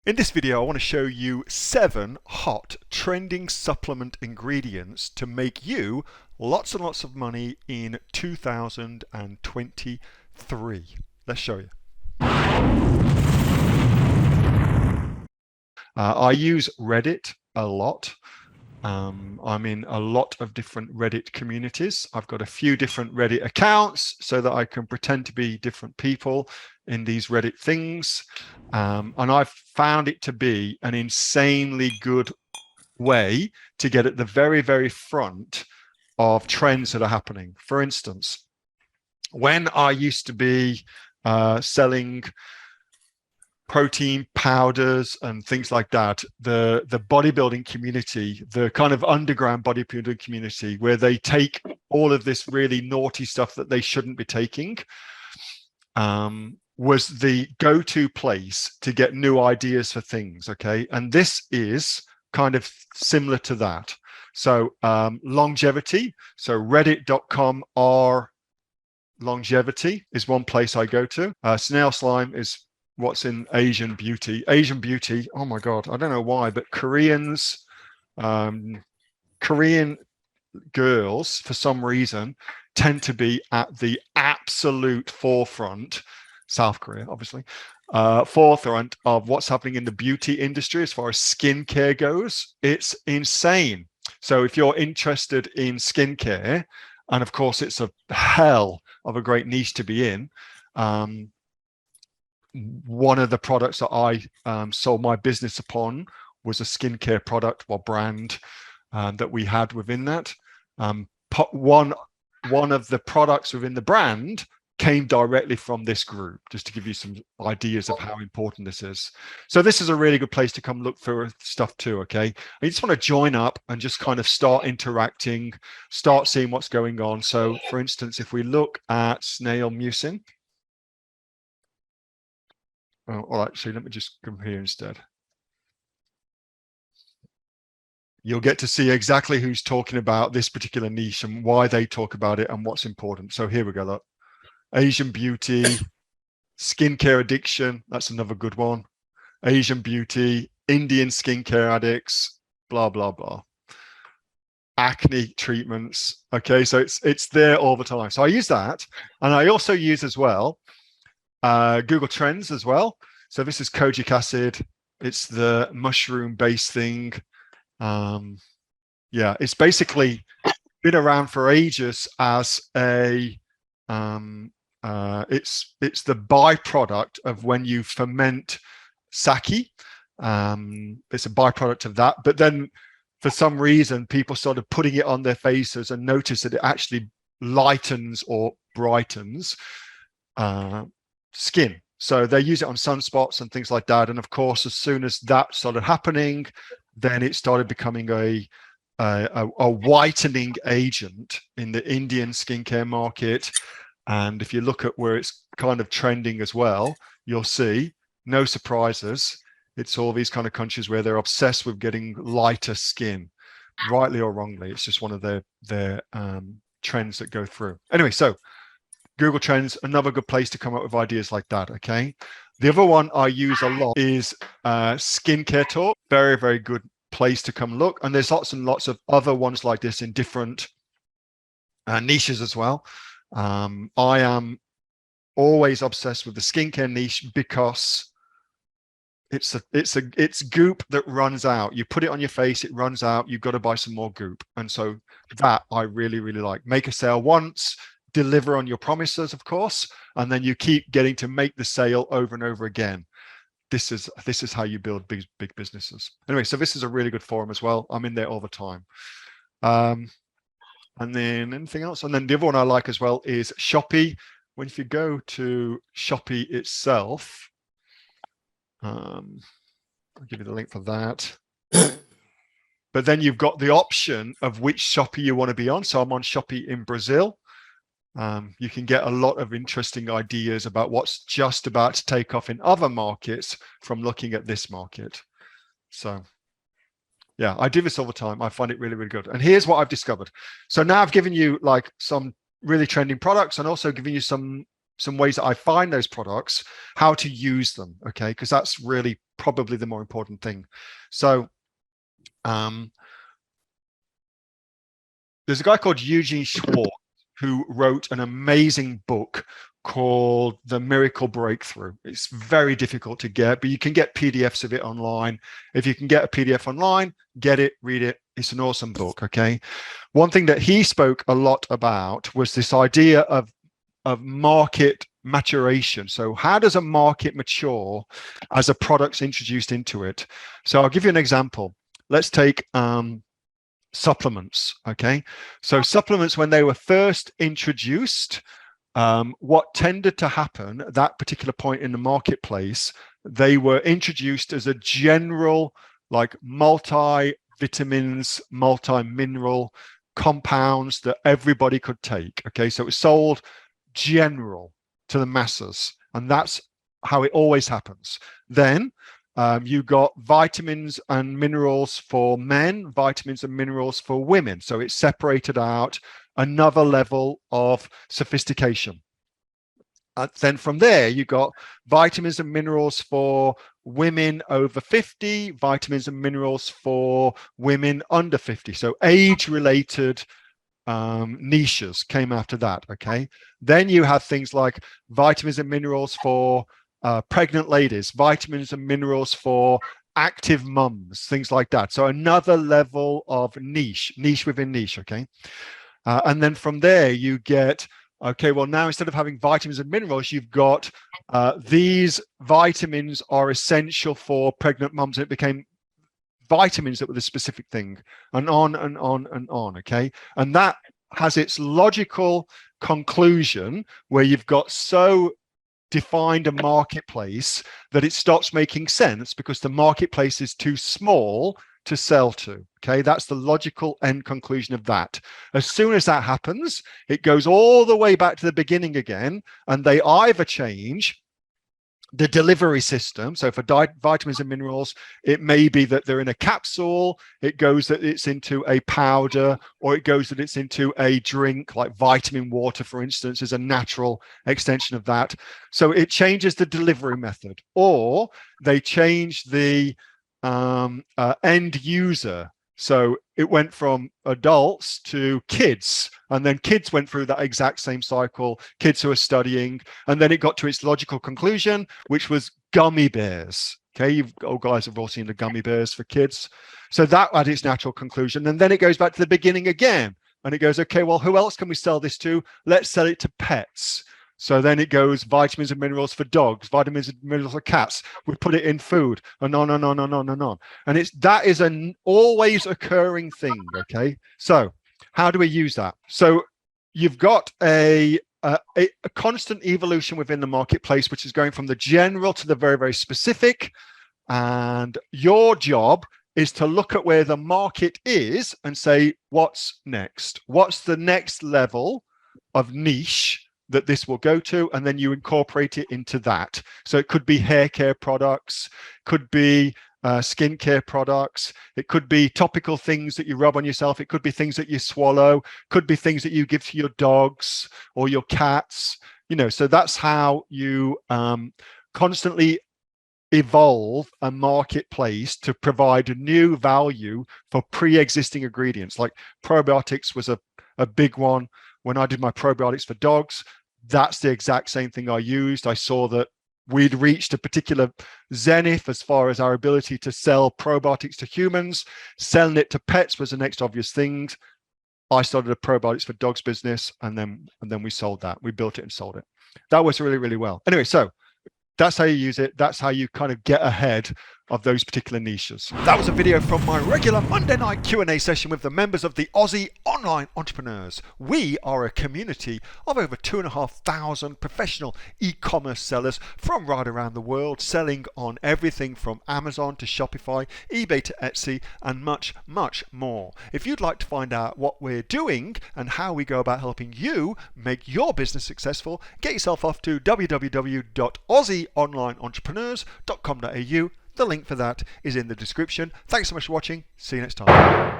In this video, I want to show you 7 hot trending supplement ingredients to make you lots and lots of money in 2023. Let's show you. I use Reddit a lot. I'm in a lot of different Reddit communities. I've got a few different Reddit accounts so that I can pretend to be different people in these Reddit things. And I've found it to be an insanely good way to get at the very, very front of trends that are happening. For instance, when I used to be selling protein powders and things like that, the bodybuilding community, the kind of underground bodybuilding community where they take all of this really naughty stuff that they shouldn't be taking, was the go-to place to get new ideas for things. Okay, and this is kind of similar to that. So longevity, so reddit.com or longevity is one place I go to. Snail slime is what's in Asian beauty. Asian beauty, oh my God, I don't know why, but Koreans, Korean girls, for some reason, tend to be at the absolute forefront, South Korea, obviously, forefront of what's happening in the beauty industry as far as skincare goes. It's insane. So if you're interested in skincare, and of course, it's a hell of a great niche to be in, one of the products that I sold my business upon was a skincare product or brand that we had within that. One of the products within the brand came directly from this group, just to give you some ideas of how important this is. So this is a really good place to come look for stuff too, okay? You just want to join up and just kind of start interacting, start seeing what's going on. So for instance, if we look at snail mucin, well, actually, let me just come here instead. You'll get to see exactly who's talking about this particular niche and why they talk about it and what's important. So here we go. Look. Asian beauty, skincare addiction. That's another good one. Asian beauty, Indian skincare addicts, blah, blah, blah. Acne treatments. Okay, so it's there all the time. So I use that. And I also use as well Google Trends as well. So this is Kojic Acid. It's the mushroom-based thing. Yeah, it's basically been around for ages as a it's the byproduct of when you ferment sake. It's a byproduct of that. But then for some reason, people started putting it on their faces and noticed that it actually lightens or brightens skin. So they use it on sunspots and things like that. And of course, as soon as that started happening, then it started becoming a whitening agent in the Indian skincare market. And if you look at where it's kind of trending as well, you'll see, no surprises, it's all these kind of countries where they're obsessed with getting lighter skin, rightly or wrongly. It's just one of their trends that go through. Anyway, so Google Trends, another good place to come up with ideas like that, okay? The other one I use a lot is Skincare Talk. Very, very good place to come look. And there's lots and lots of other ones like this in different niches as well. I am always obsessed with the skincare niche because it's goop that runs out. You put it on your face, it runs out. You've got to buy some more goop. And so that I really, really like. Make a sale once, deliver on your promises, of course, and then you keep getting to make the sale over and over again. This is how you build big businesses. Anyway, so this is a really good forum as well. I'm in there all the time. And then anything else? And then the other one I like as well is Shopee. When if you go to Shopee itself, I'll give you the link for that. But then you've got the option of which Shopee you want to be on. So I'm on Shopee in Brazil. You can get a lot of interesting ideas about what's just about to take off in other markets from looking at this market. So yeah, I do this all the time. I find it really, really good. And here's what I've discovered. So now I've given you like some really trending products and also giving you some some ways that I find those products, how to use them, okay? Because that's really probably the more important thing. So there's a guy called Eugene Schwartz who wrote an amazing book called The Miracle Breakthrough. It's very difficult to get, but you can get PDFs of it online. If you can get a PDF online, get it, read it. It's an awesome book, okay? One thing that he spoke a lot about was this idea of market maturation. So how does a market mature as a product's introduced into it? So I'll give you an example. Let's take supplements, okay? So supplements, when they were first introduced, what tended to happen at that particular point in the marketplace, they were introduced as a general, like multi-vitamins, multi-mineral compounds that everybody could take, okay? So it was sold general to the masses, and that's how it always happens. Then you got vitamins and minerals for men, vitamins and minerals for women. So it separated out another level of sophistication. Then from there, you got vitamins and minerals for women over 50, vitamins and minerals for women under 50. So age-related niches came after that, okay? Then you have things like vitamins and minerals for pregnant ladies, vitamins and minerals for active mums, things like that. So another level of niche within niche, okay? And then from there you get, okay, well now instead of having vitamins and minerals, you've got these vitamins are essential for pregnant mums. It became vitamins that were the specific thing, and on and on and on, okay? And that has its logical conclusion where you've got so defined a marketplace that it stops making sense because the marketplace is too small to sell to, okay? That's the logical end conclusion of that. As soon as that happens, it goes all the way back to the beginning again, and they either change the delivery system. So for vitamins and minerals, it may be that they're in a capsule, it goes that it's into a powder, or it goes that it's into a drink, like vitamin water, for instance, is a natural extension of that. So it changes the delivery method, or they change the end user. So it went from adults to kids, and then kids went through that exact same cycle, kids who are studying, and then it got to its logical conclusion, which was gummy bears. Okay, you guys have all seen the gummy bears for kids. So that had its natural conclusion, and then it goes back to the beginning again, and it goes, okay, well, who else can we sell this to? Let's sell it to pets. So then it goes vitamins and minerals for dogs, vitamins and minerals for cats. We put it in food, and on and on and on and on. And that is an always occurring thing, okay? So how do we use that? So you've got a constant evolution within the marketplace, which is going from the general to the very, very specific. And your job is to look at where the market is and say, what's next? What's the next level of niche that this will go to, and then you incorporate it into that. So it could be hair care products, could be skincare products, it could be topical things that you rub on yourself, it could be things that you swallow, could be things that you give to your dogs or your cats, you know. So that's how you constantly evolve a marketplace to provide new value for pre-existing ingredients. Like probiotics was a big one. When I did my probiotics for dogs, that's the exact same thing I used. I saw that we'd reached a particular zenith as far as our ability to sell probiotics to humans. Selling it to pets was the next obvious thing. I started a probiotics for dogs business, and then we sold that. We built it and sold it. That was really, really well. Anyway, so that's how you use it. That's how you kind of get ahead of those particular niches. That was a video from my regular Monday night Q&A session with the members of the Aussie Online Entrepreneurs. We are a community of over 2,500 professional e-commerce sellers from right around the world, selling on everything from Amazon to Shopify, eBay to Etsy, and much, much more. If you'd like to find out what we're doing and how we go about helping you make your business successful, get yourself off to www.aussieonlineentrepreneurs.com.au. The link for that is in the description. Thanks so much for watching. See you next time.